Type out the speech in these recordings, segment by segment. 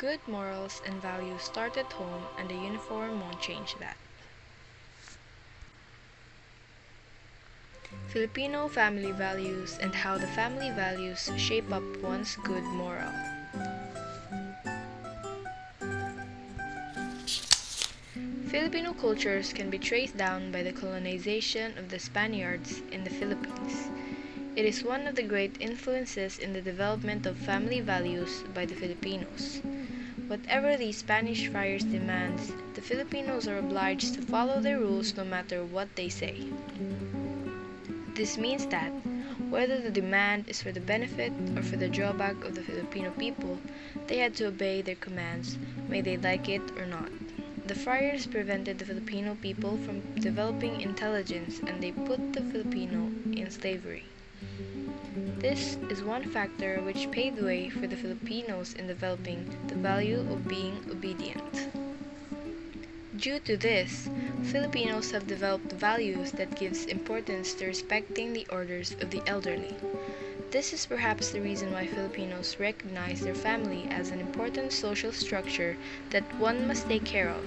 Good morals and values start at home, and the uniform won't change that. Filipino family values and how the family values shape up one's good moral. Filipino cultures can be traced down by the colonization of the Spaniards in the Philippines. It is one of the great influences in the development of family values by the Filipinos. Whatever the Spanish friars demands, the Filipinos are obliged to follow their rules no matter what they say. This means that, whether the demand is for the benefit or for the drawback of the Filipino people, they had to obey their commands, may they like it or not. The friars prevented the Filipino people from developing intelligence, and they put the Filipino in slavery. This is one factor which paved the way for the Filipinos in developing the value of being obedient. Due to this, Filipinos have developed values that gives importance to respecting the orders of the elderly. This is perhaps the reason why Filipinos recognize their family as an important social structure that one must take care of.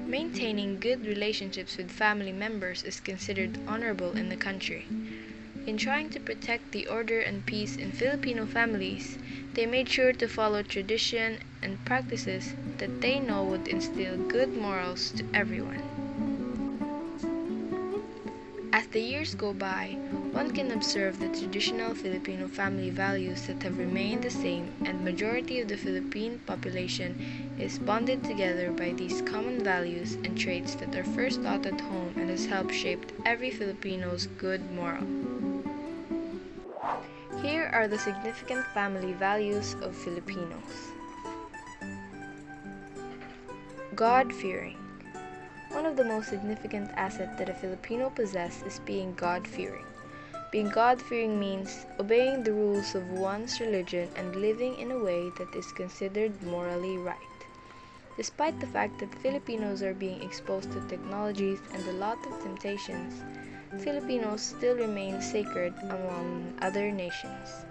Maintaining good relationships with family members is considered honorable in the country. In trying to protect the order and peace in Filipino families, they made sure to follow tradition and practices that they know would instill good morals to everyone. As the years go by, one can observe the traditional Filipino family values that have remained the same, and majority of the Philippine population is bonded together by these common values and traits that are first taught at home and has helped shape every Filipino's good moral. Here are the significant family values of Filipinos. God-fearing. One of the most significant assets that a Filipino possesses is being God-fearing. Being God-fearing means obeying the rules of one's religion and living in a way that is considered morally right. Despite the fact that Filipinos are being exposed to technologies and a lot of temptations, Filipinos still remain sacred among other nations.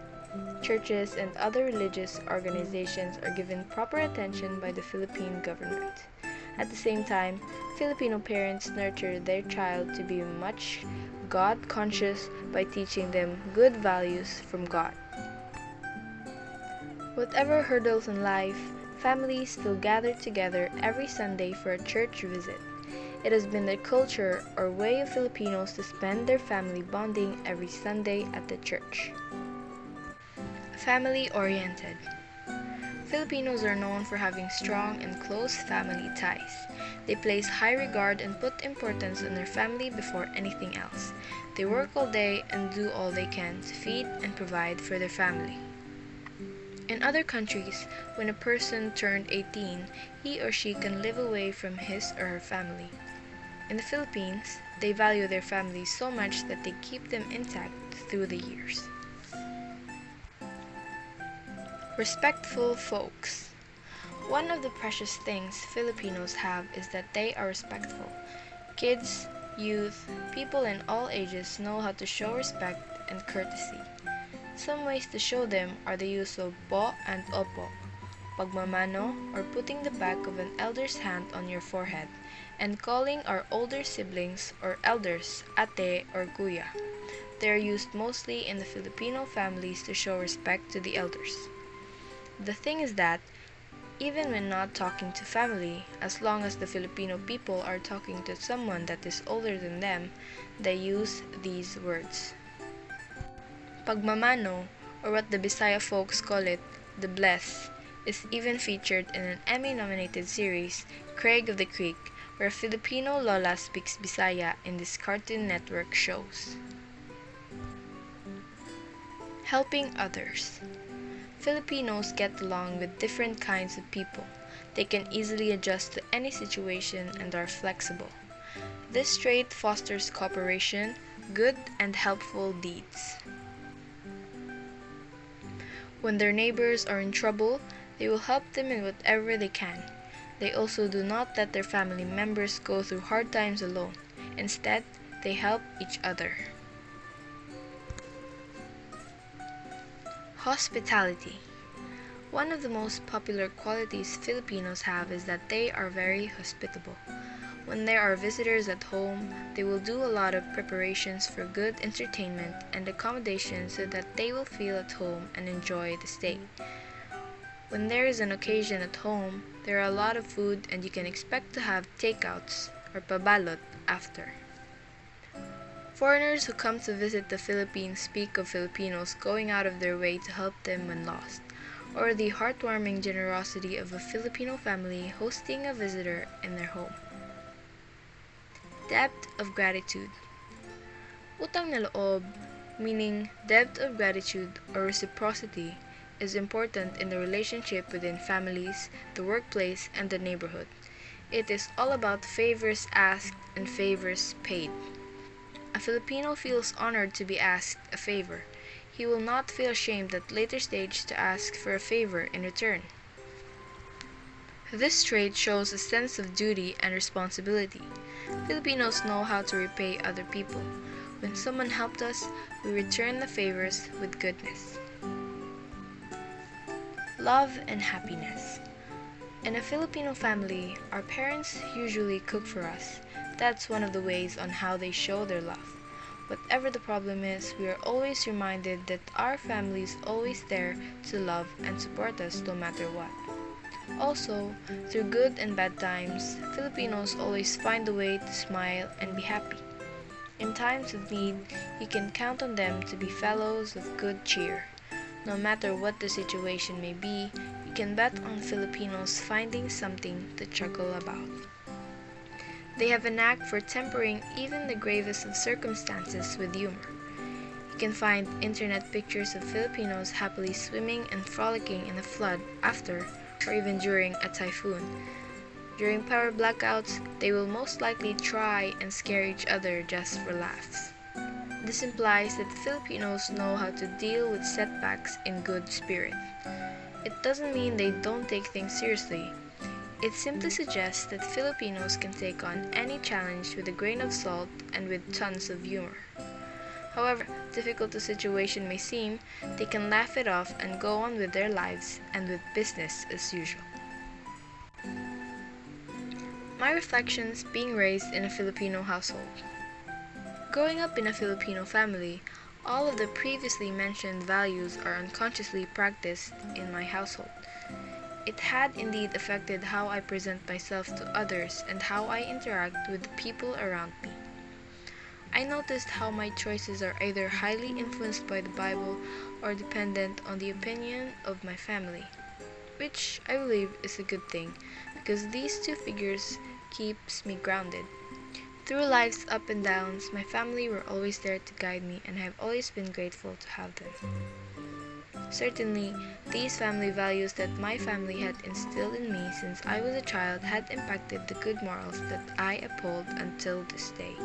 Churches and other religious organizations are given proper attention by the Philippine government. At the same time, Filipino parents nurture their child to be much God-conscious by teaching them good values from God. Whatever hurdles in life, families still gather together every Sunday for a church visit. It has been the culture or way of Filipinos to spend their family bonding every Sunday at the church. Family-oriented. Filipinos are known for having strong and close family ties. They place high regard and put importance on their family before anything else. They work all day and do all they can to feed and provide for their family. In other countries, when a person turned 18, he or she can live away from his or her family. In the Philippines, they value their families so much that they keep them intact through the years. Respectful folks. One of the precious things Filipinos have is that they are respectful. Kids, youth, people in all ages know how to show respect and courtesy. Some ways to show them are the use of po and opo, pagmamano or putting the back of an elder's hand on your forehead, and calling our older siblings or elders ate or kuya. They are used mostly in the Filipino families to show respect to the elders. The thing is that, even when not talking to family, as long as the Filipino people are talking to someone that is older than them, they use these words. Pagmamano, or what the Bisaya folks call it, the bless, is even featured in an Emmy-nominated series, Craig of the Creek, where a Filipino Lola speaks Bisaya in this Cartoon Network shows. Helping others. Filipinos get along with different kinds of people. They can easily adjust to any situation and are flexible. This trait fosters cooperation, good and helpful deeds. When their neighbors are in trouble, they will help them in whatever they can. They also do not let their family members go through hard times alone. Instead, they help each other. Hospitality. One of the most popular qualities Filipinos have is that they are very hospitable. When there are visitors at home, they will do a lot of preparations for good entertainment and accommodation so that they will feel at home and enjoy the stay. When there is an occasion at home, there are a lot of food and you can expect to have takeouts or pabalot after. Foreigners who come to visit the Philippines speak of Filipinos going out of their way to help them when lost, or the heartwarming generosity of a Filipino family hosting a visitor in their home. Depth of gratitude. Utang na loob, meaning depth of gratitude or reciprocity, is important in the relationship within families, the workplace, and the neighborhood. It is all about favors asked and favors paid. A Filipino feels honored to be asked a favor. He will not feel ashamed at later stage to ask for a favor in return. This trait shows a sense of duty and responsibility. Filipinos know how to repay other people. When someone helped us, we return the favors with goodness. Love and happiness. In a Filipino family, our parents usually cook for us. That's one of the ways on how they show their love. Whatever the problem is, we are always reminded that our family is always there to love and support us no matter what. Also, through good and bad times, Filipinos always find a way to smile and be happy. In times of need, you can count on them to be fellows of good cheer. No matter what the situation may be, you can bet on Filipinos finding something to chuckle about. They have a knack for tempering even the gravest of circumstances with humor. You can find internet pictures of Filipinos happily swimming and frolicking in a flood after or even during a typhoon. During power blackouts, they will most likely try and scare each other just for laughs. This implies that Filipinos know how to deal with setbacks in good spirit. It doesn't mean they don't take things seriously. It simply suggests that Filipinos can take on any challenge with a grain of salt and with tons of humor. However difficult the situation may seem, they can laugh it off and go on with their lives and with business as usual. My reflections being raised in a Filipino household. Growing up in a Filipino family, all of the previously mentioned values are unconsciously practiced in my household. It had indeed affected how I present myself to others and how I interact with the people around me. I noticed how my choices are either highly influenced by the Bible or dependent on the opinion of my family, which I believe is a good thing because these two figures keeps me grounded. Through life's up and downs, my family were always there to guide me and I have always been grateful to have them. Certainly, these family values that my family had instilled in me since I was a child had impacted the good morals that I uphold until this day.